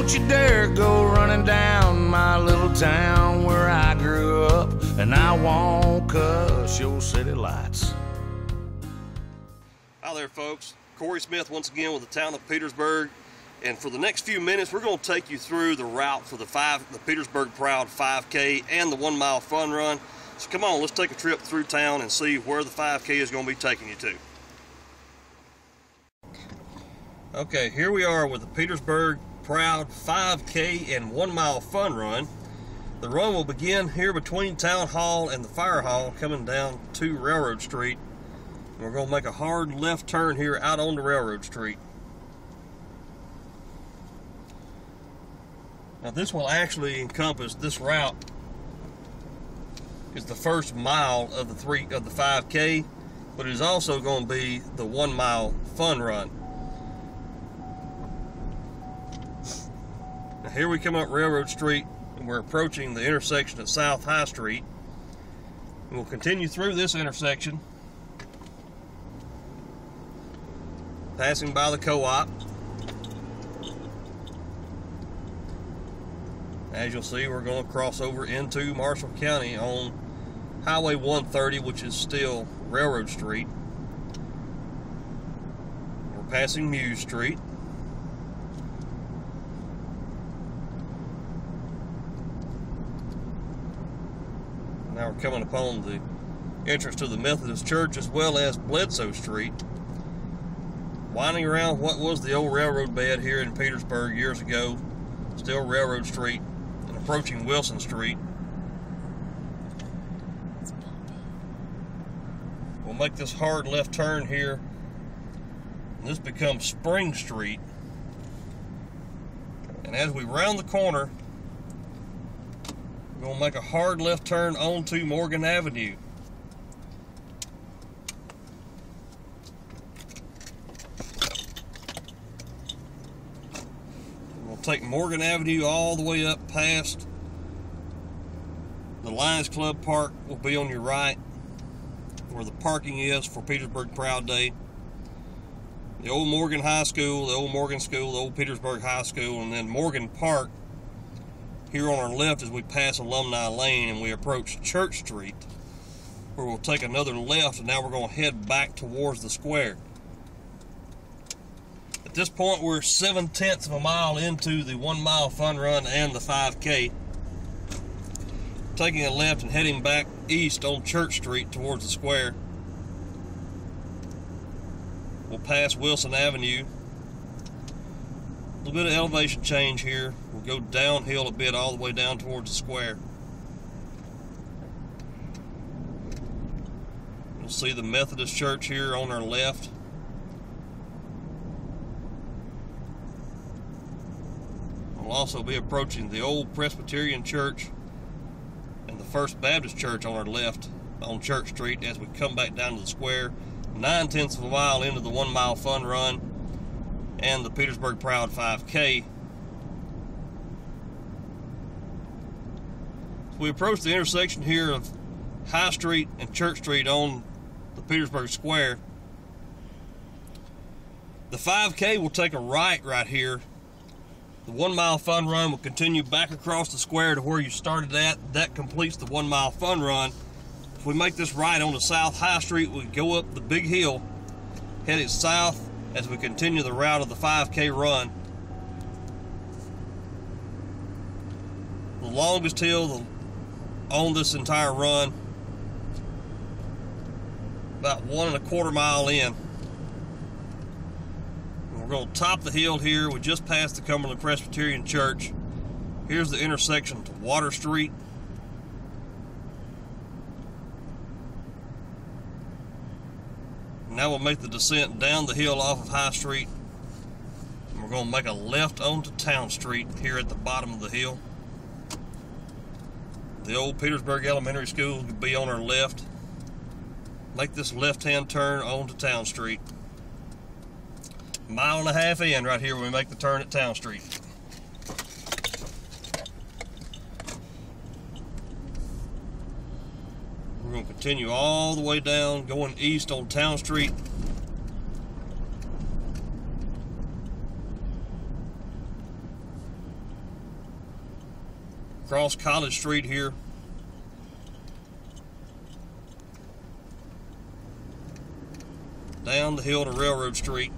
don't you dare go running down my little town where I grew up, and I won't cuss your city lights. Hi there, folks. Corey Smith once again with the town of Petersburg, and for the next few minutes we're going to take you through the route for the Petersburg Proud 5K and the 1 mile fun run. So come on, let's take a trip through town and see where the 5K is going to be taking you to. Okay, here we are with the Petersburg Proud 5K and 1 mile fun run. The run will begin here between Town Hall and the Fire Hall, coming down to Railroad Street. And we're going to make a hard left turn here out onto Railroad Street. Now this will actually encompass, this route is the first mile of the 5K, but it is also going to be the 1 mile fun run. Now here we come up Railroad Street and we're approaching the intersection of South High Street. And we'll continue through this intersection, passing by the co-op. As you'll see, we're going to cross over into Marshall County on Highway 130, which is still Railroad Street. We're passing Muse Street. Now we're coming upon the entrance to the Methodist Church as well as Bledsoe Street. Winding around what was the old railroad bed here in Petersburg years ago, still Railroad Street, and approaching Wilson Street. We'll make this hard left turn here, and this becomes Spring Street. And as we round the corner, we're going to make a hard left turn onto Morgan Avenue. Take Morgan Avenue all the way up past the Lions Club Park. Will be on your right where the parking is for Petersburg Proud Day. The old Morgan High School, the old Morgan School, the old Petersburg High School, and then Morgan Park here on our left as we pass Alumni Lane and we approach Church Street, where we'll take another left, and now we're going to head back towards the square. At this point, we're 7/10 of a mile into the 1 mile fun run and the 5K. Taking a left and heading back east on Church Street towards the square. We'll pass Wilson Avenue. A little bit of elevation change here. We'll go downhill a bit all the way down towards the square. You'll see the Methodist Church here on our left. We'll also be approaching the old Presbyterian Church and the First Baptist Church on our left on Church Street as we come back down to the square. 9/10 of a mile into the 1 mile fun run and the Petersburg Proud 5K. So we approach the intersection here of High Street and Church Street on the Petersburg Square. The 5K will take a right here. The 1 mile fun run will continue back across the square to where you started at. That completes the 1 mile fun run. If we make this right onto South High Street, we go up the big hill, headed south as we continue the route of the 5K run. The longest hill on this entire run, about 1¼ mile in. We're going to top the hill here. We just passed the Cumberland Presbyterian Church. Here's the intersection to Water Street. Now we'll make the descent down the hill off of High Street. And we're going to make a left onto Town Street here at the bottom of the hill. The old Petersburg Elementary School will be on our left. Make this left-hand turn onto Town Street. 1.5 miles in right here when we make the turn at Town Street. We're going to continue all the way down, going east on Town Street. Across College Street here. Down the hill to Railroad Street.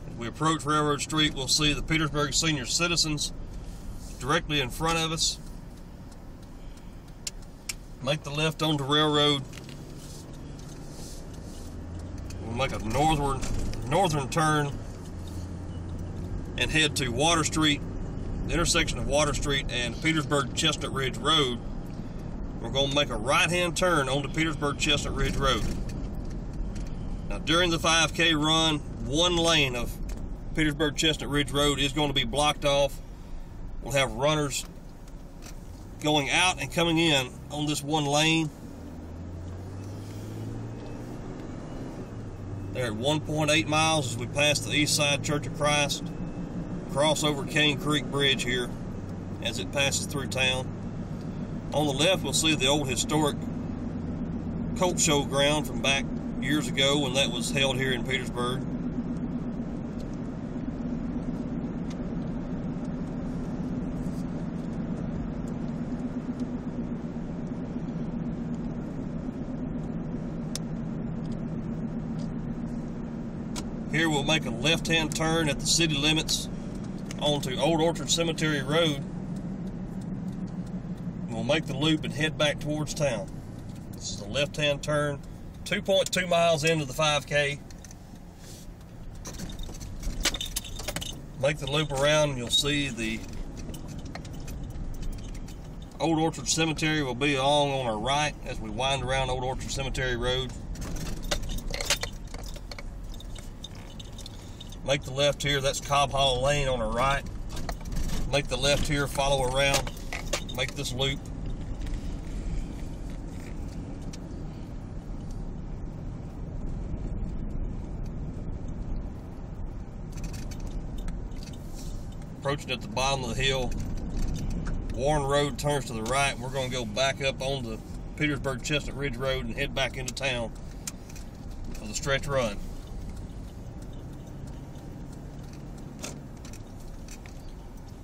As we approach Railroad Street, we'll see the Petersburg Senior Citizens directly in front of us. Make the left onto Railroad. We'll make a northern turn and head to Water Street, the intersection of Water Street and Petersburg Chestnut Ridge Road. We're going to make a right-hand turn onto Petersburg Chestnut Ridge Road. Now, during the 5K run, one lane of Petersburg Chestnut Ridge Road is going to be blocked off. We'll have runners going out and coming in on this one lane. They're at 1.8 miles as we pass the East Side Church of Christ, cross over Cane Creek Bridge here as it passes through town. On the left, we'll see the old historic colt show ground from back years ago when that was held here in Petersburg. Here we'll make a left-hand turn at the city limits onto Old Orchard Cemetery Road. We'll make the loop and head back towards town. This is a left-hand turn, 2.2 miles into the 5K. Make the loop around and you'll see the Old Orchard Cemetery will be along on our right as we wind around Old Orchard Cemetery Road. Make the left here, that's Cobb Hall Lane on our right. Make the left here, follow around, make this loop. Approaching at the bottom of the hill, Warren Road turns to the right. We're going to go back up on the Petersburg Chestnut Ridge Road and head back into town for the stretch run.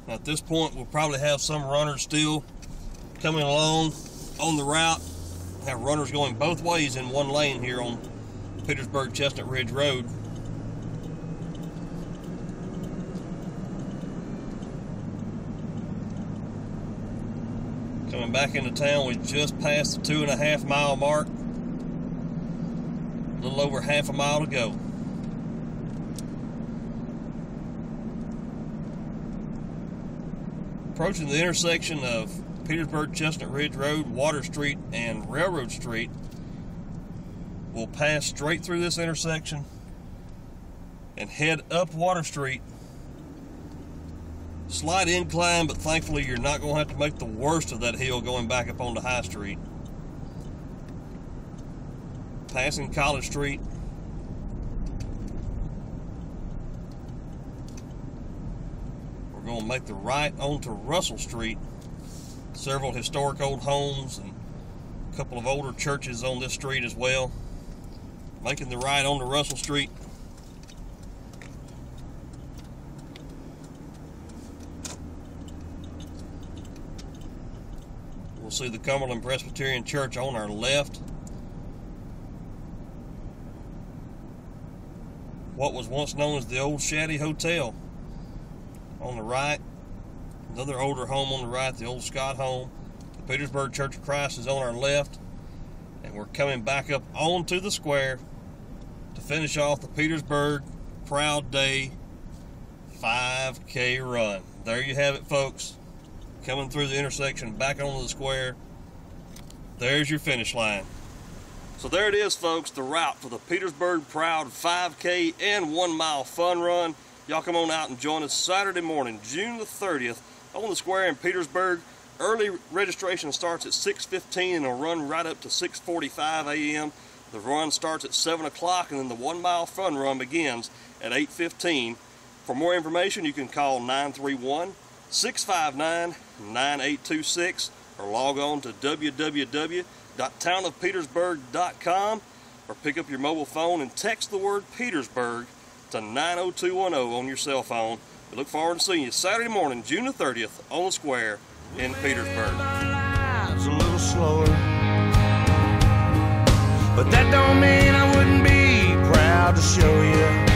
Now at this point, we'll probably have some runners still coming along on the route. We'll have runners going both ways in one lane here on Petersburg Chestnut Ridge Road. Coming back into town, we just passed the 2.5 mile mark. A little over half a mile to go. Approaching the intersection of Petersburg Chestnut Ridge Road, Water Street, and Railroad Street. We'll pass straight through this intersection and head up Water Street. Slight incline, but thankfully you're not going to have to make the worst of that hill going back up onto High Street. Passing College Street. We're going to make the right onto Russell Street. Several historic old homes and a couple of older churches on this street as well. Making the right onto Russell Street. We'll see the Cumberland Presbyterian Church on our left. What was once known as the Old Shaddy Hotel on the right. Another older home on the right, the old Scott home. The Petersburg Church of Christ is on our left. And we're coming back up onto the square to finish off the Petersburg Proud Day 5K run. There you have it, folks. Coming through the intersection, back onto the square. There's your finish line. So there it is, folks, the route for the Petersburg Proud 5K and 1 mile fun run. Y'all come on out and join us Saturday morning, June the 30th, on the square in Petersburg. Early registration starts at 6:15 and will run right up to 6:45 a.m. The run starts at 7 o'clock, and then the 1 mile fun run begins at 8:15. For more information, you can call 931-659-9826 or log on to www.townofpetersburg.com, or pick up your mobile phone and text the word Petersburg to 90210 on your cell phone. We look forward to seeing you Saturday morning, June the 30th, on the square in Petersburg. Our lives a little slower, but that don't mean I wouldn't be proud to show you